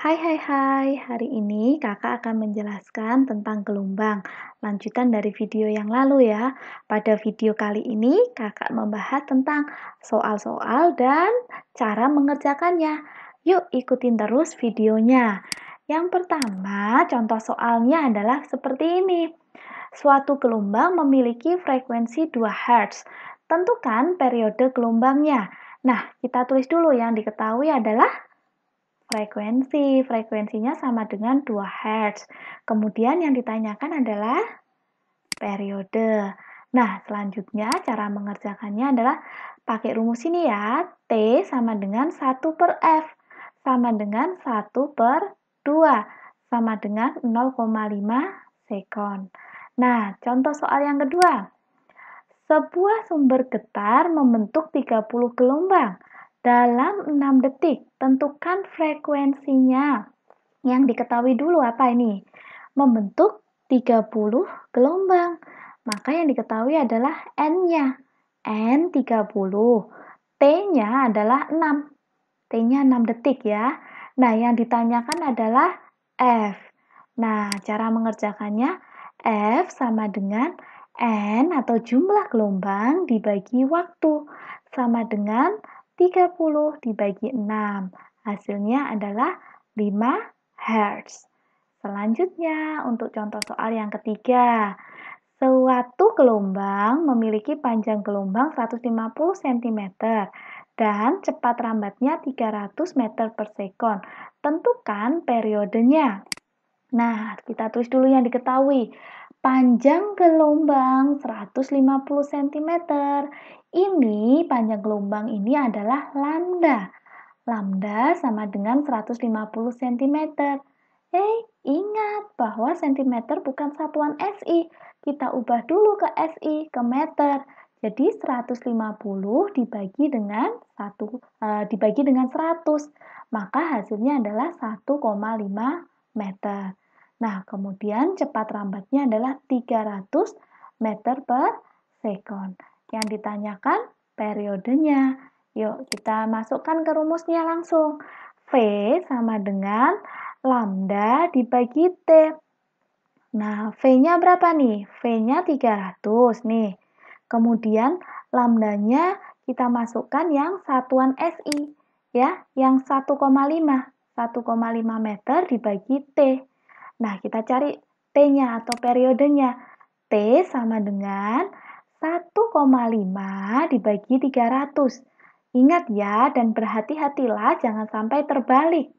Hai, hari ini kakak akan menjelaskan tentang gelombang. Lanjutan dari video yang lalu ya. Pada video kali ini kakak membahas tentang soal-soal dan cara mengerjakannya. Yuk ikutin terus videonya. Yang pertama, contoh soalnya adalah seperti ini. Suatu gelombang memiliki frekuensi 2 Hz. Tentukan periode gelombangnya. Nah, kita tulis dulu yang diketahui adalah frekuensinya sama dengan 2 Hz. Kemudian yang ditanyakan adalah periode. Nah, selanjutnya cara mengerjakannya adalah pakai rumus ini ya. T sama dengan 1 per F, sama dengan 1 per 2, sama dengan 0,5 sekon. Nah, contoh soal yang kedua. Sebuah sumber getar membentuk 30 gelombang. Dalam 6 detik, tentukan frekuensinya. Yang diketahui dulu apa ini? Membentuk 30 gelombang. Maka yang diketahui adalah N-nya. N 30. T-nya adalah 6. T-nya 6 detik ya. Nah, yang ditanyakan adalah F. Nah, cara mengerjakannya F sama dengan N atau jumlah gelombang dibagi waktu sama dengan 30 dibagi 6. Hasilnya adalah 5 Hz. Selanjutnya, untuk contoh soal yang ketiga. Suatu gelombang memiliki panjang gelombang 150 cm dan cepat rambatnya 300 meter per sekon. Tentukan periodenya. Nah, kita tulis dulu yang diketahui. Panjang gelombang 150 cm. Ini panjang gelombang ini adalah lambda. Lambda sama dengan 150 cm. Ingat bahwa cm bukan satuan SI. Kita ubah dulu ke SI, ke meter. Jadi 150 dibagi dengan 100, maka hasilnya adalah 1,5 meter. Nah, kemudian cepat rambatnya adalah 300 meter per sekon. Yang ditanyakan periodenya. Yuk, kita masukkan ke rumusnya langsung. V sama dengan lambda dibagi T. Nah, V-nya berapa nih? V-nya 300 nih. Kemudian lambdanya kita masukkan yang satuan SI. Ya, yang 1,5. 1,5 meter dibagi T. Nah, kita cari T-nya atau periodenya. T sama dengan 1,5 dibagi 300. Ingat ya, dan berhati-hatilah jangan sampai terbalik.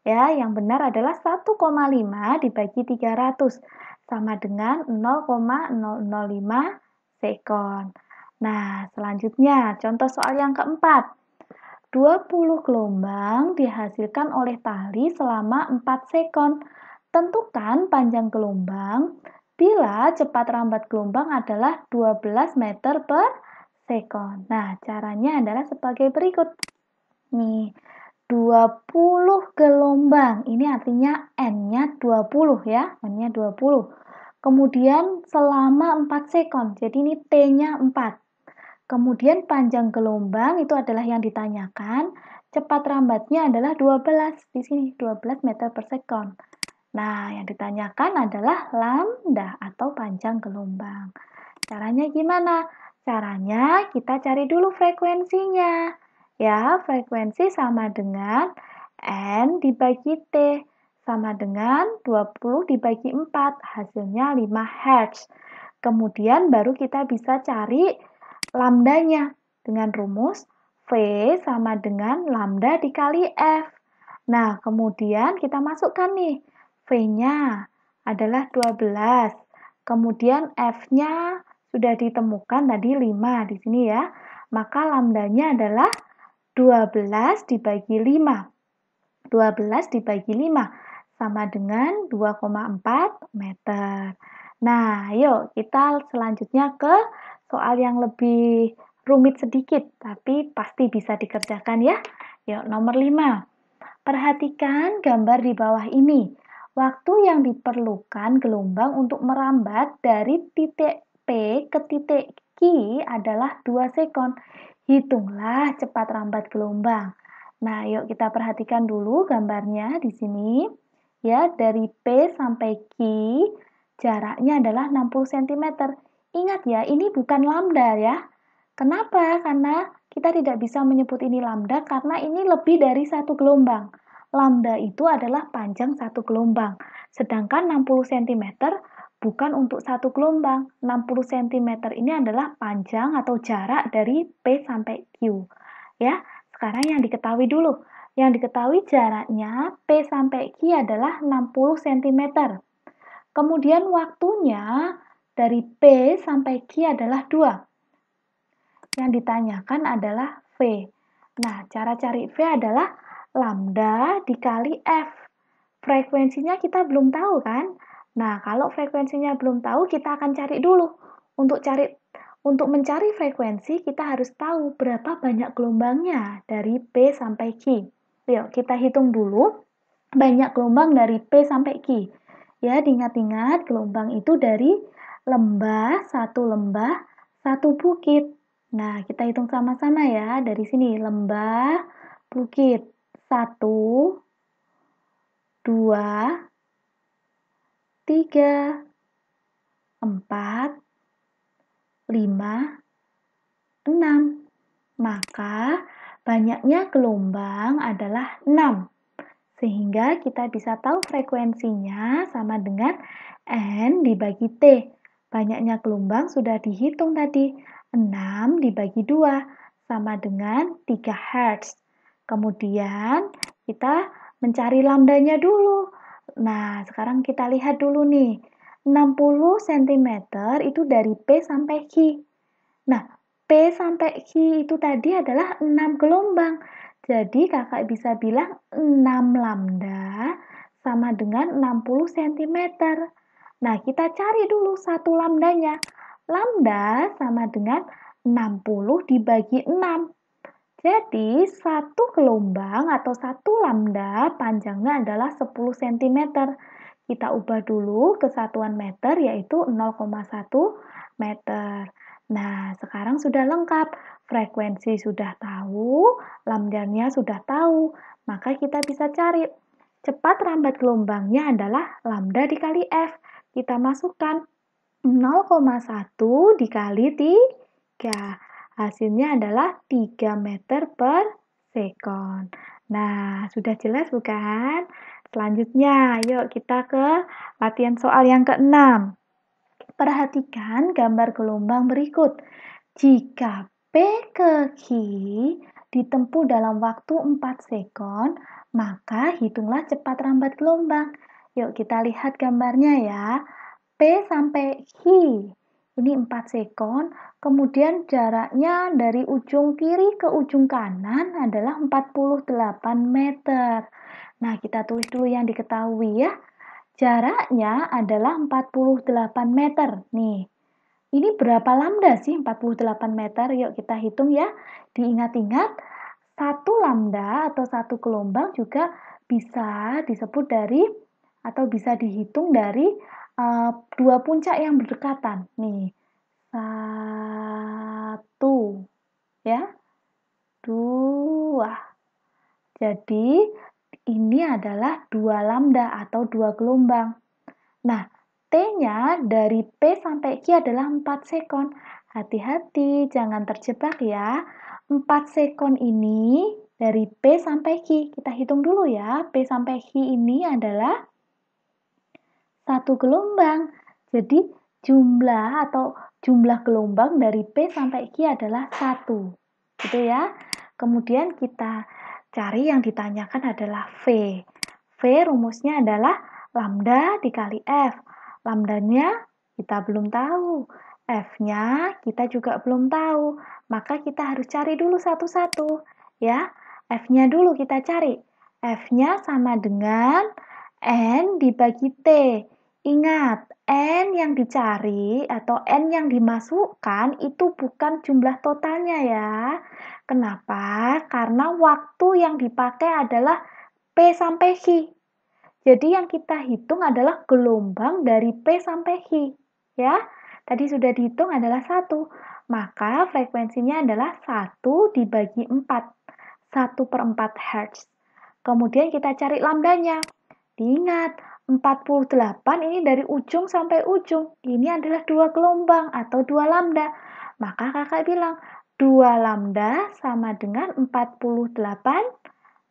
Ya, yang benar adalah 1,5 dibagi 300 sama dengan 0,005 sekon. Nah, selanjutnya contoh soal yang keempat. 20 gelombang dihasilkan oleh tali selama 4 sekon. Tentukan panjang gelombang bila cepat rambat gelombang adalah 12 meter per sekon. Nah, caranya adalah sebagai berikut. Nih, 20 gelombang. Ini artinya N-nya 20 ya, N-nya 20. Kemudian selama 4 sekon. Jadi ini T-nya 4. Kemudian panjang gelombang itu adalah yang ditanyakan, cepat rambatnya adalah 12, di sini 12 meter per sekon. Nah, yang ditanyakan adalah lambda atau panjang gelombang. Caranya gimana? Caranya kita cari dulu frekuensinya. Ya, frekuensi sama dengan N dibagi T, sama dengan 20 dibagi 4, hasilnya 5 Hz. Kemudian baru kita bisa cari lambdanya dengan rumus V sama dengan lambda dikali F. Nah, kemudian kita masukkan nih, V-nya adalah 12. Kemudian F-nya sudah ditemukan tadi 5 di sini ya. Maka lambdanya adalah 12 dibagi 5. 12 dibagi 5 sama dengan 2,4 meter. Nah, yuk kita selanjutnya ke soal yang lebih rumit sedikit, tapi pasti bisa dikerjakan ya. Yuk, nomor 5. Perhatikan gambar di bawah ini. Waktu yang diperlukan gelombang untuk merambat dari titik P ke titik Q adalah 2 sekon. Hitunglah cepat rambat gelombang. Nah, yuk kita perhatikan dulu gambarnya di sini. Ya, dari P sampai Q jaraknya adalah 60 cm. Ingat ya, ini bukan lambda ya. Kenapa? Karena kita tidak bisa menyebut ini lambda karena ini lebih dari satu gelombang. Lambda itu adalah panjang satu gelombang. Sedangkan 60 cm bukan untuk satu gelombang. 60 cm ini adalah panjang atau jarak dari P sampai Q. Ya, sekarang yang diketahui dulu. Yang diketahui jaraknya P sampai Q adalah 60 cm. Kemudian waktunya dari P sampai Q adalah 2. Yang ditanyakan adalah V. Nah, cara cari V adalah lambda dikali F. Frekuensinya kita belum tahu kan? Nah, kalau frekuensinya belum tahu, kita akan cari dulu. Untuk mencari frekuensi, kita harus tahu berapa banyak gelombangnya dari P sampai Q. Yuk, kita hitung dulu banyak gelombang dari P sampai Q. Ya, diingat-ingat gelombang itu dari lembah, satu bukit. Nah, kita hitung sama-sama ya. Dari sini, lembah, bukit. 1, 2, 3, 4, 5, 6. Maka, banyaknya gelombang adalah 6. Sehingga kita bisa tahu frekuensinya sama dengan N dibagi T. Banyaknya gelombang sudah dihitung tadi. 6 dibagi 2 sama dengan 3 Hz. Kemudian kita mencari lambdanya dulu. Nah, sekarang kita lihat dulu nih. 60 cm itu dari P sampai Q. Nah, P sampai Q itu tadi adalah 6 gelombang. Jadi kakak bisa bilang 6 lambda sama dengan 60 cm. Nah, kita cari dulu satu lambdanya. Lambda sama dengan 60 dibagi 6. Jadi, satu gelombang atau satu lambda panjangnya adalah 10 cm. Kita ubah dulu ke satuan meter yaitu 0,1 meter. Nah, sekarang sudah lengkap. Frekuensi sudah tahu, lambdanya sudah tahu. Maka kita bisa cari. Cepat rambat gelombangnya adalah lambda dikali F. Kita masukkan 0,1 dikali 3. Hasilnya adalah 3 meter per sekon. Nah, sudah jelas bukan? Selanjutnya, yuk kita ke latihan soal yang ke-6. Perhatikan gambar gelombang berikut. Jika P ke Q ditempuh dalam waktu 4 sekon, maka hitunglah cepat rambat gelombang. Yuk kita lihat gambarnya ya. P sampai Q. Ini 4 sekon, kemudian jaraknya dari ujung kiri ke ujung kanan adalah 48 meter. Nah, kita tulis dulu yang diketahui ya. Jaraknya adalah 48 meter. Nih, ini berapa lambda sih 48 meter? Yuk kita hitung ya. Diingat-ingat, satu lambda atau satu gelombang juga bisa disebut dari atau bisa dihitung dari dua puncak yang berdekatan. Nih, 1, ya, 2. Jadi, ini adalah 2 lambda atau 2 gelombang. Nah, T-nya dari P sampai Q adalah 4 sekon. Hati-hati, jangan terjebak ya. 4 sekon ini dari P sampai Q. Kita hitung dulu ya. P sampai Q ini adalah satu gelombang. Jadi, jumlah gelombang dari P sampai Q adalah 1. Gitu ya. Kemudian kita cari yang ditanyakan adalah V. V rumusnya adalah lambda dikali F. Lambdanya kita belum tahu. F-nya kita juga belum tahu. Maka kita harus cari dulu satu-satu. Ya, F-nya dulu kita cari. F-nya sama dengan N dibagi T. Ingat, N yang dicari atau N yang dimasukkan itu bukan jumlah totalnya ya. Kenapa? Karena waktu yang dipakai adalah P sampai Q. Jadi yang kita hitung adalah gelombang dari P sampai Q. Ya, tadi sudah dihitung adalah 1. Maka frekuensinya adalah 1 dibagi 4. 1/4 Hz. Kemudian kita cari lambdanya. Diingat, 48 ini dari ujung sampai ujung. Ini adalah 2 gelombang atau 2 lambda. Maka kakak bilang, 2 lambda sama dengan 48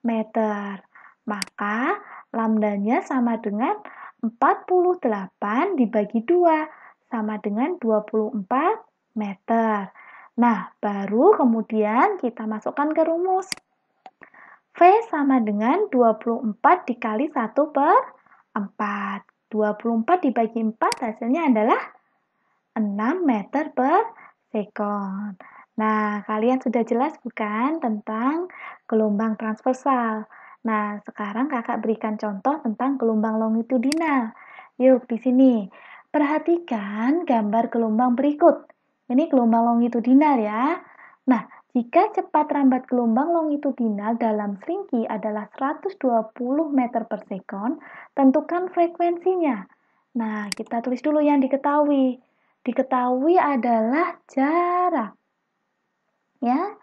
meter. Maka lambdanya sama dengan 48 dibagi 2, sama dengan 24 meter. Nah, baru kemudian kita masukkan ke rumus. V sama dengan 24 dikali 1/4. 24 dibagi 4 hasilnya adalah 6 meter per sekon. Nah, kalian sudah jelas bukan tentang gelombang transversal? Nah, sekarang kakak berikan contoh tentang gelombang longitudinal. Yuk, di sini. Perhatikan gambar gelombang berikut. Ini gelombang longitudinal ya. Nah, jika cepat rambat gelombang longitudinal dalam Slinky adalah 120 meter per sekon, tentukan frekuensinya. Nah, kita tulis dulu yang diketahui. Diketahui adalah jarak. Ya,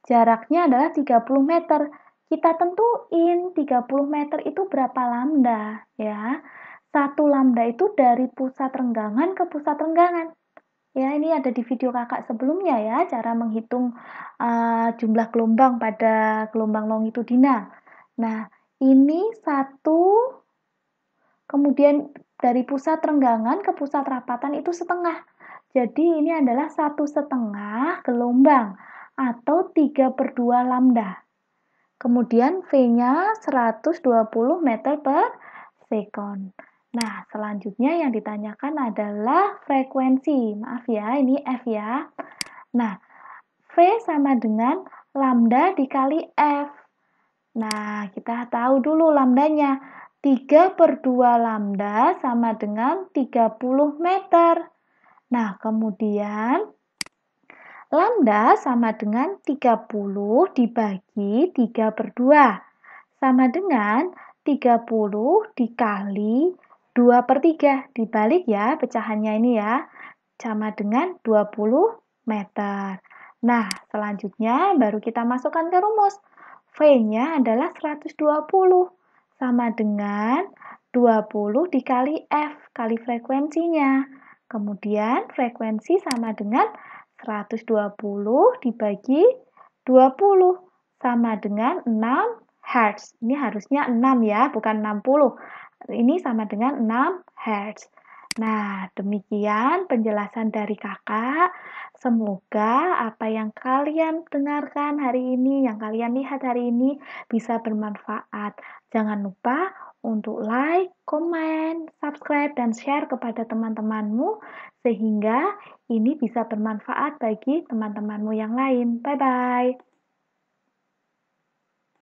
jaraknya adalah 30 meter. Kita tentuin 30 meter itu berapa lambda, ya. 1 lambda itu dari pusat renggangan ke pusat renggangan. Ya, ini ada di video kakak sebelumnya ya, cara menghitung jumlah gelombang pada gelombang longitudinal. Nah, ini 1, kemudian dari pusat renggangan ke pusat rapatan itu setengah. Jadi ini adalah 1,5 gelombang atau 3/2 lambda. Kemudian V-nya 120 meter per sekon. Nah, selanjutnya yang ditanyakan adalah frekuensi. Maaf ya, ini F ya. Nah, V sama dengan lambda dikali F. Nah, kita tahu dulu lambdanya. 3/2 lambda sama dengan 30 meter. Nah, kemudian lambda sama dengan 30 dibagi 3/2. Sama dengan 30 dikali 2/3. Dibalik ya pecahannya ini ya. Sama dengan 20 meter. Nah, selanjutnya baru kita masukkan ke rumus. V-nya adalah 120. Sama dengan 20 dikali F kali frekuensinya. Kemudian frekuensi sama dengan 120 dibagi 20 sama dengan 6 Hz. Ini harusnya 6 ya, bukan 60. Ini sama dengan 6 Hz. Nah, demikian penjelasan dari kakak. Semoga apa yang kalian dengarkan hari ini, yang kalian lihat hari ini bisa bermanfaat. Jangan lupa untuk like, komen, subscribe, dan share kepada teman-temanmu sehingga ini bisa bermanfaat bagi teman-temanmu yang lain. Bye-bye.